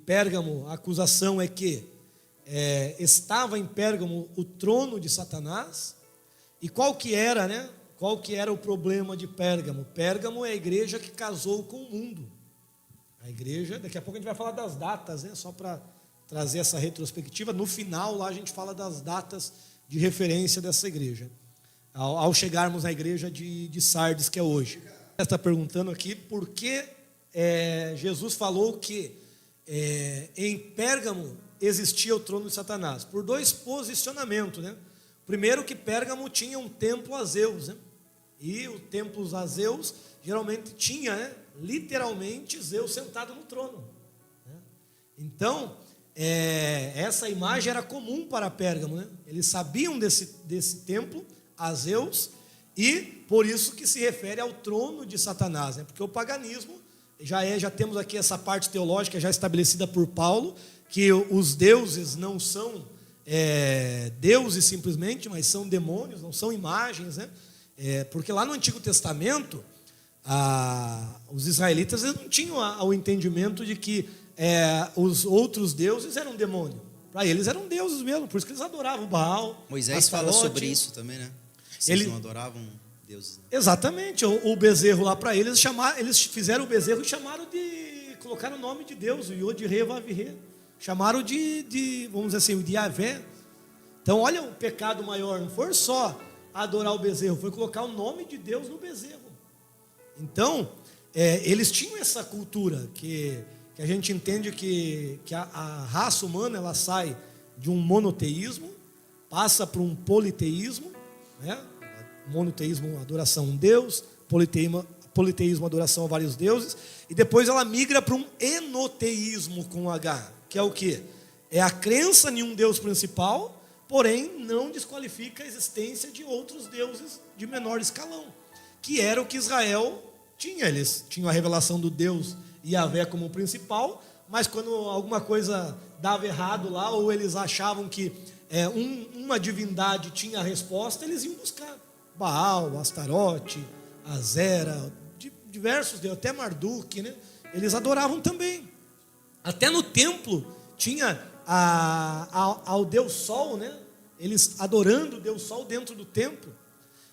Pérgamo, a acusação é que estava em Pérgamo o trono de Satanás. E qual que era, né? Qual que era o problema de Pérgamo? Pérgamo é a igreja que casou com o mundo. A igreja, daqui a pouco a gente vai falar das datas, né? Só para trazer essa retrospectiva. No final lá a gente fala das datas de referência dessa igreja, ao chegarmos à igreja de Sardes, que é hoje. Você está perguntando aqui por que Jesus falou que em Pérgamo existia o trono de Satanás. Por dois posicionamentos, né? Primeiro, que Pérgamo tinha um templo a Zeus, né? E o templo a Zeus geralmente tinha, né, literalmente Zeus sentado no trono, né? Então essa imagem era comum para Pérgamo, né? Eles sabiam desse templo a Zeus, e por isso que se refere ao trono de Satanás, né? Porque o paganismo já temos aqui essa parte teológica já estabelecida por Paulo, que os deuses não são deuses simplesmente, mas são demônios, não são imagens, né? Porque lá no Antigo Testamento os israelitas não tinham o entendimento de que os outros deuses eram demônios. Para eles eram deuses mesmo, por isso que eles adoravam Baal. Moisés fala sobre isso também, né? Eles não adoravam deuses, né? Exatamente, o bezerro lá para eles, eles fizeram o bezerro e colocaram o nome de Deus, o Yod-Re, Vav-Re, chamaram vamos dizer assim, de Yahvé. Então olha o pecado maior, não foi só adorar o bezerro, foi colocar o nome de Deus no bezerro. Então eles tinham essa cultura que a gente entende que a raça humana ela sai de um monoteísmo, passa para um politeísmo, né? Monoteísmo, adoração a um Deus, politeísmo, adoração a vários deuses, e depois ela migra para um enoteísmo com H, que é o quê? É a crença em um Deus principal, porém não desqualifica a existência de outros deuses de menor escalão, que era o que Israel tinha. Eles tinham a revelação do Deus Yahvé como principal, mas quando alguma coisa dava errado lá, ou eles achavam que uma divindade tinha a resposta, eles iam buscar Baal, Astarote, Azera, diversos deuses, até Marduk, né? Eles adoravam também. Até no templo tinha ao Deus Sol, né? Eles adorando o Deus Sol dentro do templo.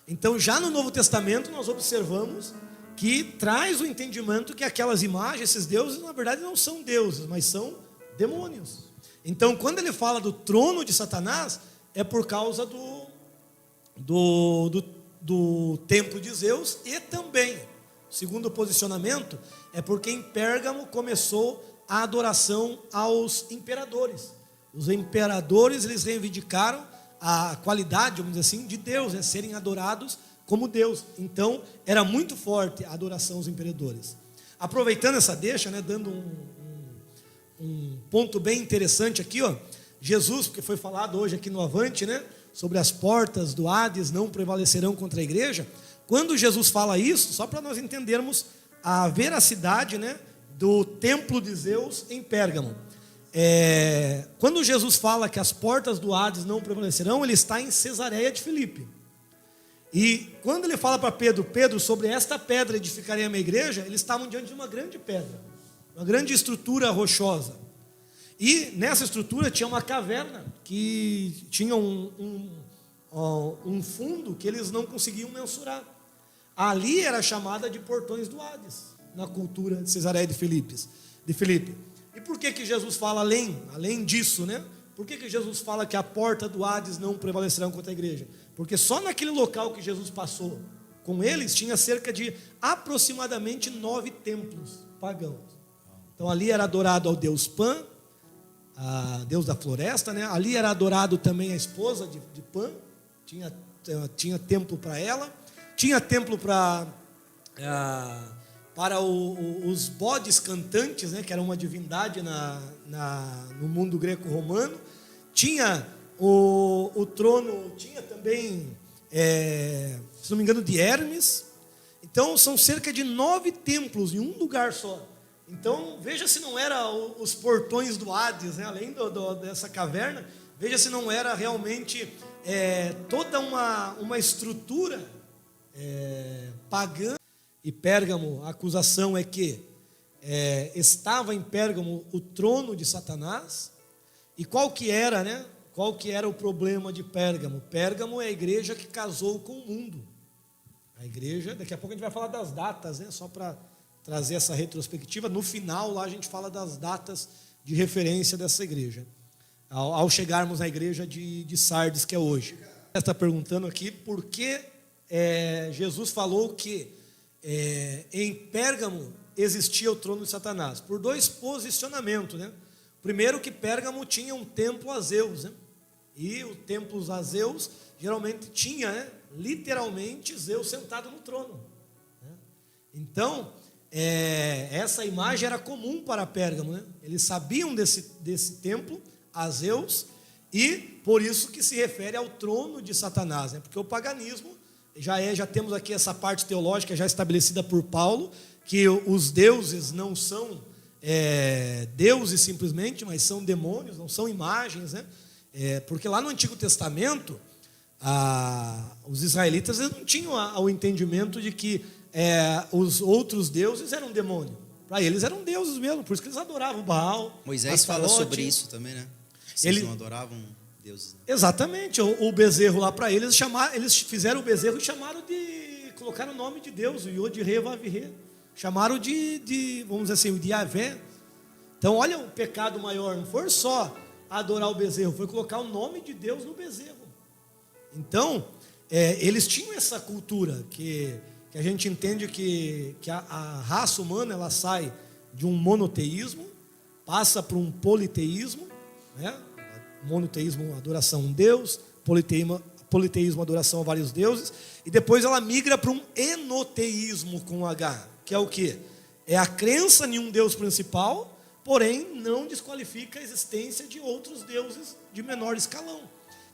Então já no Novo Testamento nós observamos que traz o entendimento que aquelas imagens, esses deuses, na verdade não são deuses, mas são demônios. Então quando ele fala do trono de Satanás, é por causa do templo de Zeus, e também, segundo o posicionamento, é porque em Pérgamo começou a adoração aos imperadores. Os imperadores, eles reivindicaram a qualidade, vamos dizer assim, de Deus, né? Serem adorados como Deus. Então era muito forte a adoração aos imperadores. Aproveitando essa deixa, né, dando um ponto bem interessante aqui, ó, Jesus, porque foi falado hoje aqui no Avante, né, sobre as portas do Hades não prevalecerão contra a igreja. Quando Jesus fala isso, só para nós entendermos a veracidade, né, do templo de Zeus em Pérgamo. Quando Jesus fala que as portas do Hades não prevalecerão, ele está em Cesareia de Filipe. E quando ele fala para Pedro, sobre esta pedra edificarei a minha igreja, eles estavam diante de uma grande pedra, uma grande estrutura rochosa. E nessa estrutura tinha uma caverna que tinha um fundo que eles não conseguiam mensurar. Ali era chamada de portões do Hades, na cultura de Cesareia de Filipe. E por que Jesus fala além disso, né? Por que Jesus fala que a porta do Hades não prevalecerá contra a igreja? Porque só naquele local que Jesus passou com eles, tinha cerca de aproximadamente 9 templos pagãos. Então ali era adorado ao deus Pan, a deus da floresta, né? Ali era adorado também a esposa de Pan, tinha templo para ela, tinha templo para os bodes cantantes, né? Que era uma divindade no mundo greco-romano. Tinha o trono, tinha também, se não me engano, de Hermes. Então são cerca de 9 templos em um lugar só. Então veja se não era os portões do Hades, né? Além dessa caverna, veja se não era realmente toda uma estrutura pagã. E Pérgamo, a acusação é que estava em Pérgamo o trono de Satanás. E qual que era, né? Qual que era o problema de Pérgamo? Pérgamo é a igreja que casou com o mundo. A igreja, daqui a pouco a gente vai falar das datas, né? Só para trazer essa retrospectiva. No final, lá a gente fala das datas de referência dessa igreja. Ao chegarmos na igreja de Sardes, que é hoje. Você está perguntando aqui por que Jesus falou que em Pérgamo existia o trono de Satanás. Por dois posicionamentos, né? Primeiro, que Pérgamo tinha um templo a Zeus, né? E o templo a Zeus geralmente tinha, né, literalmente, Zeus sentado no trono, né? Então, essa imagem era comum para Pérgamo, né? Eles sabiam desse templo a Zeus, e por isso que se refere ao trono de Satanás, né? Porque o paganismo já temos aqui essa parte teológica já estabelecida por Paulo, que os deuses não são deuses simplesmente, mas são demônios, não são imagens, né? Porque lá no Antigo Testamento, os israelitas não tinham o entendimento de que os outros deuses eram demônios. Para eles eram deuses mesmo, por isso que eles adoravam Baal. Moisés fala sobre isso também, né? Eles não adoravam deuses, né? Exatamente, o bezerro lá para eles, eles fizeram o bezerro e colocaram o nome de Deus, o Yod-Re-Vav-Re. Chamaram vamos dizer assim, de Yahvé. Então, olha o pecado maior, não foi só adorar o bezerro, foi colocar o nome de Deus no bezerro. Então, eles tinham essa cultura, que a gente entende que a raça humana, ela sai de um monoteísmo, passa para um politeísmo, né? Monoteísmo, adoração a um Deus, politeísmo, adoração a vários deuses, e depois ela migra para um enoteísmo com H, que é o quê? É a crença em um Deus principal, porém não desqualifica a existência de outros deuses de menor escalão,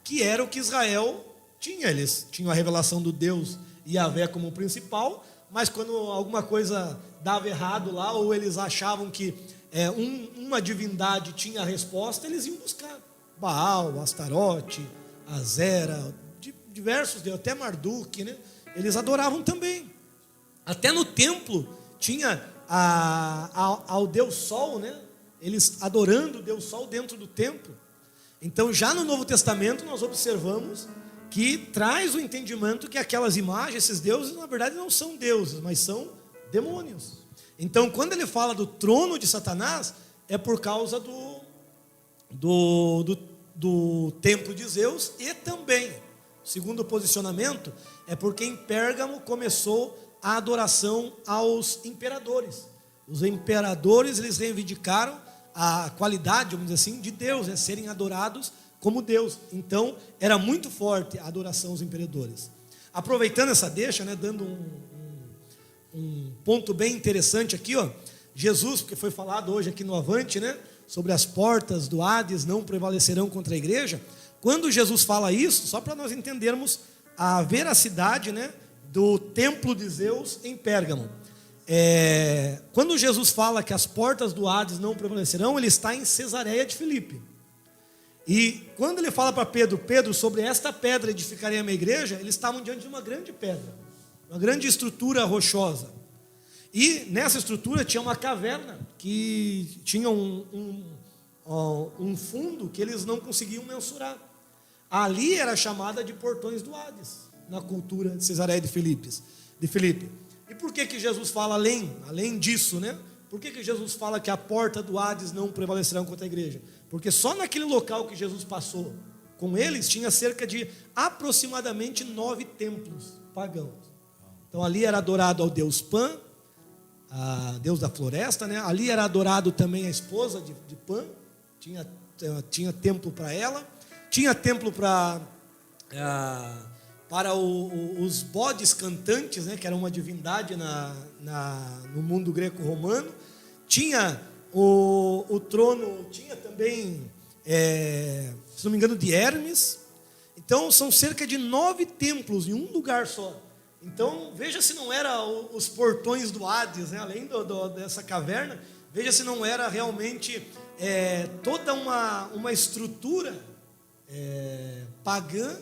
que era o que Israel tinha. Eles tinham a revelação do Deus Yahvé como principal, mas quando alguma coisa dava errado lá, ou eles achavam que uma divindade tinha a resposta, eles iam buscar Baal, Astarote, Azera, diversos deuses, até Marduk, né? Eles adoravam também. Até no templo tinha ao Deus Sol, né? Eles adorando o Deus Sol dentro do templo. Então, já no Novo Testamento, nós observamos que traz o entendimento que aquelas imagens, esses deuses, na verdade não são deuses, mas são demônios. Então, quando ele fala do trono de Satanás, é por causa do templo de Zeus, e também, segundo o posicionamento, é porque em Pérgamo começou a adoração aos imperadores. Os imperadores, eles reivindicaram a qualidade, vamos dizer assim, de Deus, né? Serem adorados como Deus. Então, era muito forte a adoração aos imperadores. Aproveitando essa deixa, né, dando um ponto bem interessante aqui, ó, Jesus, porque foi falado hoje aqui no Avante, né, sobre as portas do Hades não prevalecerão contra a igreja. Quando Jesus fala isso, só para nós entendermos a veracidade, né, do templo de Zeus em Pérgamo. Quando Jesus fala que as portas do Hades não prevalecerão, ele está em Cesareia de Filipe. E quando ele fala para Pedro, sobre esta pedra edificarei a minha igreja, eles estavam diante de uma grande pedra, uma grande estrutura rochosa. E nessa estrutura tinha uma caverna que tinha um fundo que eles não conseguiam mensurar. Ali era chamada de portões do Hades, na cultura de Cesareia de Filipe. E por que Jesus fala além disso, né? Por que Jesus fala que a porta do Hades não prevalecerá contra a igreja? Porque só naquele local que Jesus passou com eles, tinha cerca de aproximadamente 9 templos pagãos. Então ali era adorado ao deus Pan, a deus da floresta, né? Ali era adorado também a esposa de Pan, tinha templo para ela, tinha templo para os bodes cantantes, né? Que era uma divindade no mundo greco-romano. Tinha o trono, tinha também, se não me engano, de Hermes. Então são cerca de 9 templos em um lugar só. Então veja se não era os portões do Hades, né? Além dessa caverna, veja se não era realmente toda uma estrutura pagã